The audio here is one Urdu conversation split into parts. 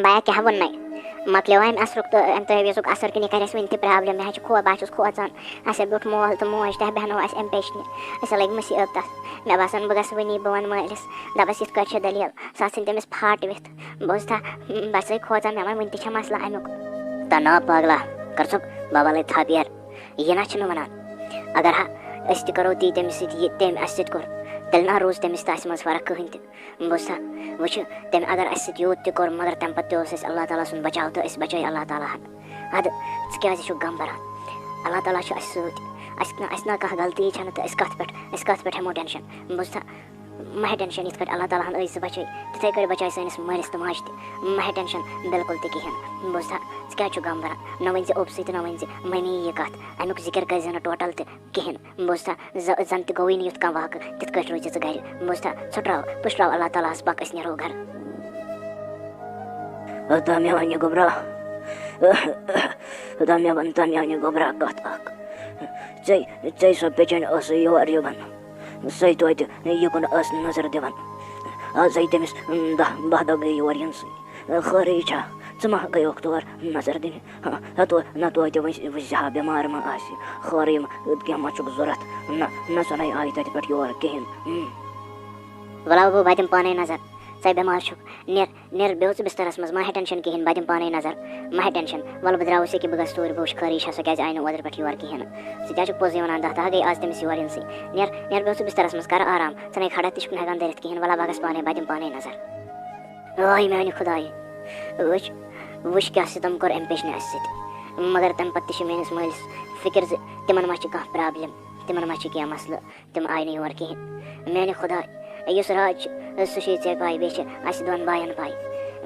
بیا کیٛاہ ووٚننَے مۄکلیو اَمہِ اَثرُک تہٕ اَمہِ تٲویٖزُک اَثر کہِ یہِ کَرِ اَسہِ وٕنہِ تہِ پرٛابلِم مےٚ حظ چھِ بہٕ حظ چھُس کھوژان اَسہِ بیوٗٹھ مول تہٕ موج تہِ بیٚہنو اَسہِ اَمہِ پیچنہِ أسۍ لٔگۍ مُصیٖبت تَتھ مےٚ باسان بہٕ گژھٕ وٕنی بہٕ وَنہٕ مٲلِس دَپَس یِتھ کٲٹھۍ چھِ دٔلیٖل سۄ ژھٕنۍ تٔمِس پھاٹ وِتھ بہٕ اوسُس بہٕ چھَسَے کھوژان مےٚ وَن وٕنہِ تہِ چھےٚ مَسلہٕ اَمیُک تا نا پاگلا کر ژٕ بابا تھاپ یار یہِ نہ چھُنہٕ وَنان اگر ہا أسۍ تہِ کَرو تی تٔمِس سۭتۍ یہِ تٔمۍ اَسہِ سۭتۍ کوٚر تیٚلہِ نہ روٗز تٔمِس تہٕ اَسہِ منٛز فرق کٕہٕنۍ تہِ بوٗزتھا وٕچھِ تٔمۍ اگر اَسہِ سۭتۍ یوٗت تہِ کوٚر مگر تَمہِ پَتہٕ تہِ اوس اَسہِ اللہ تعالیٰ سُنٛد بچاو تہٕ أسۍ بچٲے اللہ تعالیٰ ہَن اَدٕ ژٕ کیٛازِ چھُکھ غم بَران اللہ تعالیٰ چھُ اَسہِ سۭتۍ اَسہِ نہ کانٛہہ غلطی چھَنہٕ تہٕ أسۍ کَتھ پٮ۪ٹھ ہٮ۪مو ٹٮ۪نشَن بوٗزتھا مہ ہےٚ ٹٮ۪نشَن یِتھ کٲٹھۍ اللہ تعالیٰ ہَن ٲسۍ ژٕ بچٲے تِتھَے کٲٹھۍ بچاے سٲنِس مٲلِس تہٕ ماجہِ تہِ مہ ہےٚ ٹٮ۪نشَن بِلکُل تہِ کِہیٖنۍ بوٗزتھا ژٕ کیٛازِ چھُکھ غم بَران نہ ؤنۍ زِ اوٚبسٕے تہٕ نہ ؤنۍ زِ مٔمی یہِ کَتھ اَمیُک ذِکِر کٔرۍ زِ نہٕ ٹوٹَل تہِ کِہیٖنۍ بوٗزتھا زَن تہِ گوٚوُے نہٕ یُتھ کانٛہہ واقعہٕ تِتھ کٲٹھۍ روٗزِ ژٕ گَرِ بوٗزتھا ژھٕٹراو پٔشراو اللہ تعالیٰ ہَس پَکھ أسۍ نیرو گَرٕ مےٚ وَنہِ گوٚبرا مےٚ وَن تا مےٚ وَنہِ گوٚبرا کَتھ اَکھ ژےٚ سۄ پیٚچَنۍ ٲسٕے یور یِوان سۄے توتہِ یِکُن ٲس نظر دِوان آز آیہِ تٔمِس 10-12 دۄہ گٔے یور یِنسٕے خٲرٕے چھا ژٕ ما گٔیوکھ تور نظر دِنہِ نہ توتہِ وٕچھِ ہا بٮ۪مار ما آسہِ خٲرٕے کیٚنٛہہ ما چھُکھ ضوٚرَتھ نہ سۄ نَے آیہِ تَتہِ پٮ۪ٹھ یور کِہیٖنۍ وَلہٕ بہٕ دِمہٕ پانَے نظر ژَے بٮ۪مار چھُکھ نیر بیٚہہ ژٕ بِستَرَس منٛز ما ہےٚ ٹٮ۪نشَن کِہیٖنۍ بہٕ دِمہٕ پانَے نظر ما ہےٚ ٹٮ۪نشَن وَلہٕ بہٕ درٛاوُس ییٚکیٛاہ بہٕ گژھٕ توٗرۍ بہٕ وٕچھِ خٲرٕے چھا سۄ کیٛازِ آیہِ نہٕ اوترٕ پٮ۪ٹھ یور کِہیٖنۍ نہٕ ژٕ تہِ حظ چھُکھ پوٚزٕے وَنان 10 دۄہ گٔے آز تٔمِس یور یِنسٕے نیر بیٚہہ ژٕ بِستَرَس منٛز کَر آرام ژٕ نَے کھڑا تہِ چھُکھ نہٕ ہٮ۪کان دٔرِتھ کِہیٖنۍ وَلہٕ بہٕ گژھٕ پانَے بہٕ دِمہٕ پانَے نظر میٛانہِ خۄدایہِ وٕچھ کیٛاہ سِتم کوٚر اَمہِ پیچنہِ اَسہِ سۭتۍ مگر تَمہِ پَتہٕ تہِ چھِ میٛٲنِس مٲلِس فِکِر زِ تِمَن ما چھِ کانٛہہ پرٛابلِم تِمَن ما چھِ کینٛہہ مَسلہٕ تِم آیہِ نہٕ یور کِہیٖنۍ میٛانہِ خۄداے یُس راز چھُ سُہ چھے ژےٚ پَے بیٚیہِ چھِ اَسہِ دۄن بایَن پَے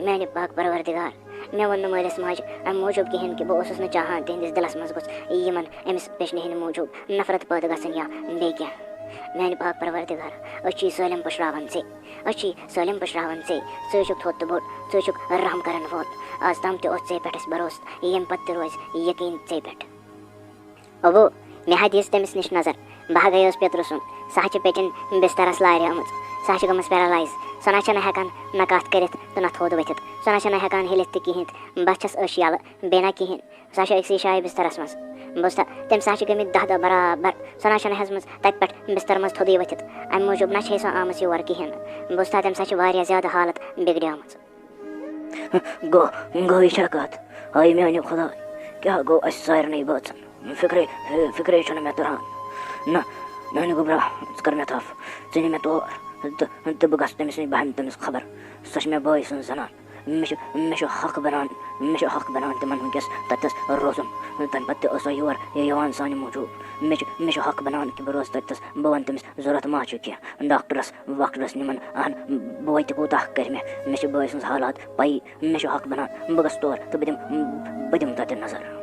میٛانہِ پاک پَروَردِگار مےٚ ووٚن نہٕ مٲلِس ماجہِ اَمہِ موٗجوٗب کِہیٖنۍ کہِ بہٕ اوسُس نہٕ چاہان تِہِنٛدِس دِلَس منٛز گوٚژھ یِمَن أمِس پیچنہِ ہِنٛدِ موٗجوٗب نفرت پٲدٕ گژھٕنۍ یا بیٚیہِ کینٛہہ میٛانہِ پاک پَروَردِگار أسۍ چھِی سٲلِم پُشراوان ژے ژٕ چھُکھ تھوٚد تہٕ بوٚڑ ژٕ چھُکھ رحم کَرَن وول آز تام تہِ اوس ژے پٮ۪ٹھ اَسہِ بروسہٕ ییٚمہِ پَتہٕ تہِ روزِ یقیٖن ژے پٮ۪ٹھ اوٚبوٗ مےٚ ہا دِژ تٔمِس نِش نظر بہٕ ہا گٔیوس پیٚترٕ سُنٛد سۄ ہا چھِ پیٚچِنۍ بِستَرَس لارِ آمٕژ سۄ ہا چھِ گٔمٕژ پیرَلایز سۄ نہ چھَنہٕ ہٮ۪کان نہ کَتھ کٔرِتھ تہٕ نہ تھوٚد ؤتھِتھ سۄ نہ چھَنہٕ ہٮ۪کان ہِلِتھ تہِ کِہیٖنۍ تہِ بَس چھَس أچھ یَلہٕ بیٚیہِ نہ کِہیٖنۍ سۄ چھِ أکسٕے جایہِ بِستَرَس منٛز بوٗزتھا تٔمِس ہا چھِ گٔمٕتۍ 10 دۄہ برابر سۄ نہ چھَنہٕ ہٮ۪ژمٕژ تَتہِ پٮ۪ٹھ بِستَر منٛز تھوٚدُے ؤتھِتھ اَمہِ موٗجوٗب نہ چھے سۄ آمٕژ یور کِہیٖنۍ نہٕ بوٗزتھا تٔمِس ہا چھِ واریاہ زیادٕ حالت بِگڑیمٕژ گوٚو یہِ چھا کَتھ میٛانہِ خۄداے کیٛاہ گوٚو اَسہِ سارنٕے بٲژَن فِکرے چھُنہٕ مےٚ تُران نہ میٛانہِ گوٚبرا ژٕ کَر مےٚ تھَپھ ژٕ نہِ مےٚ تور تہٕ بہٕ گژھٕ تٔمِس نِش بہٕ ہٮ۪مہٕ تٔمِس خبر سۄ چھِ مےٚ بٲے سٕنٛز زَنان مےٚ چھُ حق بَنان تِمَن وٕنۍکٮ۪س تَتٮ۪س روزُن تَمہِ پَتہٕ تہِ ٲس سۄ یور یِوان سانہِ موٗجوٗب مےٚ چھُ حق بَنان کہِ بہٕ روزٕ تَتٮ۪س بہٕ وَنہٕ تٔمِس ضوٚرَتھ ما چھُ کینٛہہ ڈاکٹرَس نِمَن بہٕ وَتہِ کوٗتاہ کَرِ مےٚ چھِ بٲے سٕنٛز حالات پَیی مےٚ چھُ حق بَنان بہٕ گژھٕ تور تہٕ بہٕ دِمہٕ تَتہِ نظر